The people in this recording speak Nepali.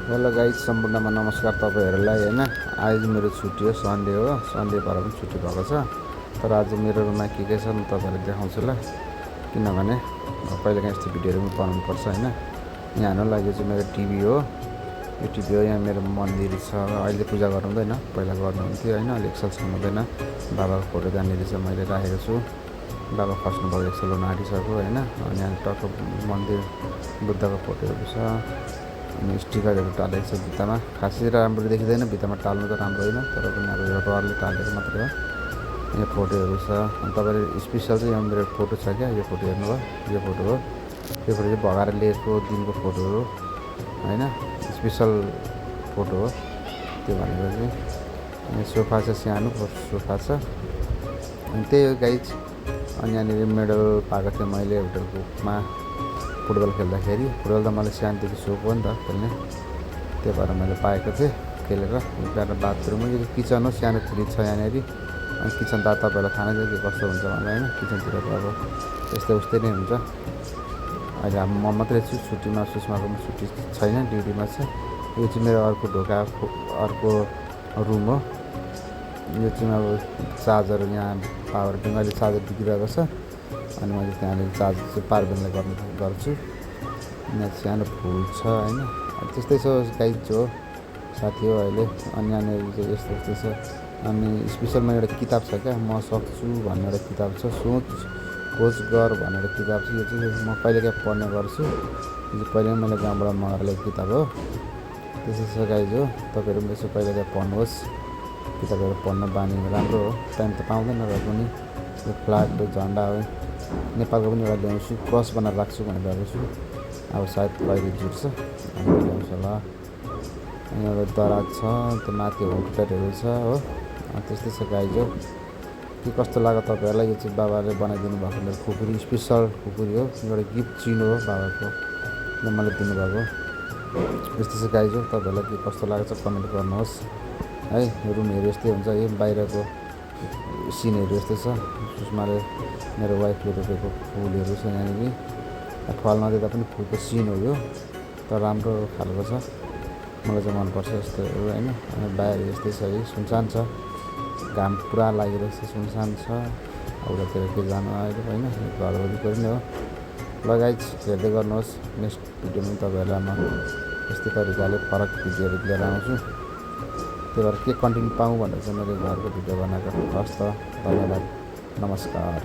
हेलो गाइज, सम्पूर्णमा नमस्कार तपाईँहरूलाई। होइन, आज मेरो छुट्टी हो, सन्डे हो। सन्डे भएर पनि छुट्टी भएको छ। तर आज मेरो रुममा के छ म तपाईँहरूलाई देखाउँछु ल। किनभने कहिलेकाहीँ यस्तो भिडियोहरू पनि बनाउनुपर्छ। होइन, यहाँ हेर्नु लागि चाहिँ मेरो टिभी हो। यो टिभी हो। यहाँ मेरो मन्दिर छ। अहिले पूजा गर्नु हुँदैन, पहिला गर्नुहुन्थ्यो। होइन, अहिले एक सालसम्म हुँदैन। बाबाको फोटो त्यहाँनिर चाहिँ मैले राखेको छु। बाबा खस्नुभएको एक साल हुन आँटिसक्यो। होइन, अनि यहाँ टक्क मन्दिर बुद्धको फोटोहरू छ। अनि स्टिकरहरू टालेको छ भित्तामा। खासै राम्रो देखिँदैन, भित्तामा टाल्नु त राम्रो होइन, तर पनि अब यो डरले टालेको मात्रै हो। यहाँ फोटोहरू छ। अनि तपाईँले स्पेसल चाहिँ यहाँ मेरो फोटो छ क्या, यो फोटो हेर्नुभयो, यो फोटो हो। यो फोटो चाहिँ भगाएर लिएको दिनको फोटो हो। होइन, स्पेसल फोटो हो त्यो भनेको चाहिँ। अनि सोफा छ, सानो सोफा छ। अनि त्यही हो गाइज। अनि यहाँनिर मेडल पाएको थिएँ मैले एउटा बुकमा फुटबल खेल्दाखेरि। फुटबल त मलाई सानोदेखि सोख हो नि त खेल्ने, त्यही भएर मैले पाएको थिएँ खेलेर। त्यहाँबाट बाथरुम हो, यो किचन हो, सानो फ्रिज छ यहाँनिर। अनि किचन त तपाईँहरूलाई थाहा नै छ के कस्तो हुन्छ भनेर। होइन, किचनतिर त अब यस्तै उस्तै नै हुन्छ। अहिले अब म मात्रै छु छुट्टीमा, सुषमाको पनि छुट्टी छैन, ड्युटीमा छ। यो चाहिँ मेरो अर्को ढोका, अर्को रुम हो। यो चाहिँ अब चार्जर, यहाँ पावर ब्याङ्क अहिले चार्जर बिग्रिरहेको छ। अनि मैले त्यहाँनिर चार्ज चाहिँ पावर ब्याङ्कले गर्छु। यहाँ सानो फुल छ। होइन, त्यस्तै छ गाइज हो साथी हो अहिले। अनि यहाँनिर चाहिँ यस्तो यस्तो छ। अनि स्पेसलमा एउटा किताब छ क्या, म सक्छु भन्ने एउटा किताब छ। सोच खोज गर भनेर किताब छ। यो चाहिँ म कहिलेकाहीँ पढ्ने गर्छु। यो चाहिँ पहिले पनि मैले गाउँबाट मगाएर ल्याएको किताब हो। त्यसै छ गाइज हो। तपाईँहरू पनि यसो कहिलेकाहीँ पढ्नुहोस्। किताबहरू पढ्न बानी राम्रो हो। टाइम त पाउँदैन र पनि यो फ्ल्याग झन्डा हो, नेपालको पनि एउटा ल्याउँछु, क्रस बनाएर राख्छु भनेर छु। अब सायद कहिले जुट्छ अनि ल्याउँछु होला। अनि एउटा दराज छ, त्यो माथि होटलहरू छ हो। त्यस्तै छ गाइज हो। के कस्तो लाग्यो तपाईँहरूलाई? यो चाहिँ बाबाले बनाइदिनु भएको मेरो खुकुरी, स्पेसल खुकुरी हो। एउटा गिफ्ट चिनो हो बाबाको, मलाई दिनुभएको। यस्तो छ गाइज हो। तपाईँहरूलाई के कस्तो लागेको छ कमेन्ट गर्नुहोस् है। रुमहरू यस्तै हुन्छ। यो बाहिरको सिनहरू यस्तो छ। सुषमाले, मेरो वाइफले रोपेको फुलहरू छ यहाँनिर। फल नदिँदा पनि फुलको सिन हो यो, तर राम्रो खालको छ। मलाई चाहिँ मनपर्छ यस्तोहरू। होइन, अनि बाहिर यस्तै छ, है सुनसान छ। घाम पुरा लागिरहेको छ, सुनसान छ। उतातिर के जानु अहिले। होइन, घर वरिपरि नै हो। ल गाइज, हेर्दै गर्नुहोस्। नेक्स्ट भिडियोमा तपाईँहरूलाई म यस्तै तरिकाले फरक भिडियोहरू लिएर आउँछु। त्यही भएर के कन्टेन्ट पाऊँ भनेर चाहिँ मैले घरको भिडियो बनाएको। हस् त, धन्यवाद, नमस्कार।